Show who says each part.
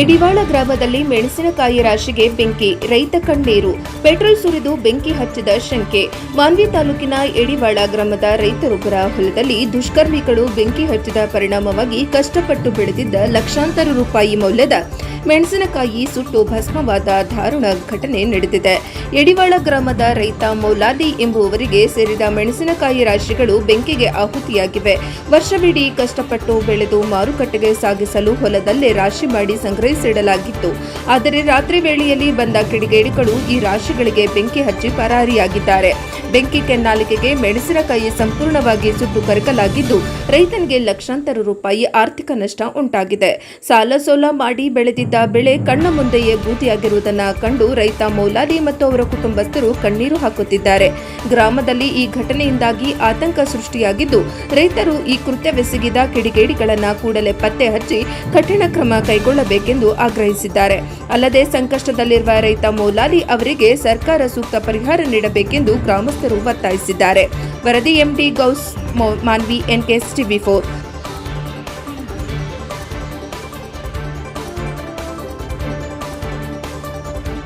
Speaker 1: ಎಡಿವಾಳ ಗ್ರಾಮದಲ್ಲಿ ಮೆಣಸಿನಕಾಯಿ ರಾಶಿಗೆ ಬೆಂಕಿ, ರೈತ ಕಣ್ಣೀರು. ಪೆಟ್ರೋಲ್ ಸುರಿದು ಬೆಂಕಿ ಹಚ್ಚಿದ ಶಂಕೆ. ಮಾನ್ವಿ ತಾಲೂಕಿನ ಎಡಿವಾಳ ಗ್ರಾಮದ ರೈತರೊಬ್ಬರ ಹೊಲದಲ್ಲಿ ದುಷ್ಕರ್ಮಿಗಳು ಬೆಂಕಿ ಹಚ್ಚಿದ ಪರಿಣಾಮವಾಗಿ ಕಷ್ಟಪಟ್ಟು ಬೆಳೆದಿದ್ದ ಲಕ್ಷಾಂತರ ರೂಪಾಯಿ ಮೌಲ್ಯದ ಮೆಣಸಿನಕಾಯಿ ಸುಟ್ಟು ಭಸ್ಮವಾದ ದಾರುಣ ಘಟನೆ ನಡೆದಿದೆ. ಎಡಿವಾಳ ಗ್ರಾಮದ ರೈತ ಮೌಲಾಲಿ ಎಂಬುವವರಿಗೆ ಸೇರಿದ ಮೆಣಸಿನಕಾಯಿ ರಾಶಿಗಳು ಬೆಂಕಿಗೆ ಆಹುತಿಯಾಗಿವೆ. ವರ್ಷವಿಡೀ ಕಷ್ಟಪಟ್ಟು ಬೆಳೆದು ಮಾರುಕಟ್ಟೆಗೆ ಸಾಗಿಸಲು ಹೊಲದಲ್ಲೇ ರಾಶಿ ಮಾಡಿ ಸಂಗ್ರಹಿಸಿಡಲಾಗಿತ್ತು. ಆದರೆ ರಾತ್ರಿ ವೇಳೆಯಲ್ಲಿ ಬಂದ ಕಿಡಿಗೇಡಿಗಳು ಈ ರಾಶಿಗಳಿಗೆ ಬೆಂಕಿ ಹಚ್ಚಿ ಪರಾರಿಯಾಗಿದ್ದಾರೆ. ಬೆಂಕಿ ಕೆನ್ನಾಲಿಗೆಗೆ ಮೆಣಸಿನಕಾಯಿ ಸಂಪೂರ್ಣವಾಗಿ ಸುಟ್ಟು ಕರಕಲಾಗಿದ್ದು, ರೈತನಿಗೆ ಲಕ್ಷಾಂತರ ರೂಪಾಯಿ ಆರ್ಥಿಕ ನಷ್ಟ ಉಂಟಾಗಿದೆ. ಸಾಲ ಸೋಲ ಮಾಡಿ ಬೆಳೆದಿದ್ದ ಬೆಳೆ ಕಣ್ಣ ಮುಂದೆಯೇ ಬೂದಿಯಾಗಿರುವುದನ್ನು ಕಂಡು ರೈತ ಮೌಲಾಲಿ ಮತ್ತು ಅವರ ಕುಟುಂಬಸ್ಥರು ಕಣ್ಣೀರು ಹಾಕುತ್ತಿದ್ದಾರೆ. ಗ್ರಾಮದಲ್ಲಿ ಈ ಘಟನೆಯಿಂದಾಗಿ ಆತಂಕ ಸೃಷ್ಟಿಯಾಗಿದ್ದು, ರೈತರು ಈ ಕೃತ್ಯವೆಸಗಿದ ಕಿಡಿಗೇಡಿಗಳನ್ನು ಕೂಡಲೇ ಪತ್ತೆ ಹಚ್ಚಿ ಕಠಿಣ ಕ್ರಮ ಕೈಗೊಳ್ಳಬೇಕೆಂದು ಆಗ್ರಹಿಸಿದ್ದಾರೆ. ಅಲ್ಲದೆ ಸಂಕಷ್ಟದಲ್ಲಿರುವ ರೈತ ಮೌಲಾಲಿ ಅವರಿಗೆ ಸರ್ಕಾರ ಸೂಕ್ತ ಪರಿಹಾರ ನೀಡಬೇಕೆಂದು ಗ್ರಾಮಸ್ಥರು ಒತ್ತಾಯಿಸಿದ್ದಾರೆ. ವರದಿ MD Gauss, Manvi, NKS TV4.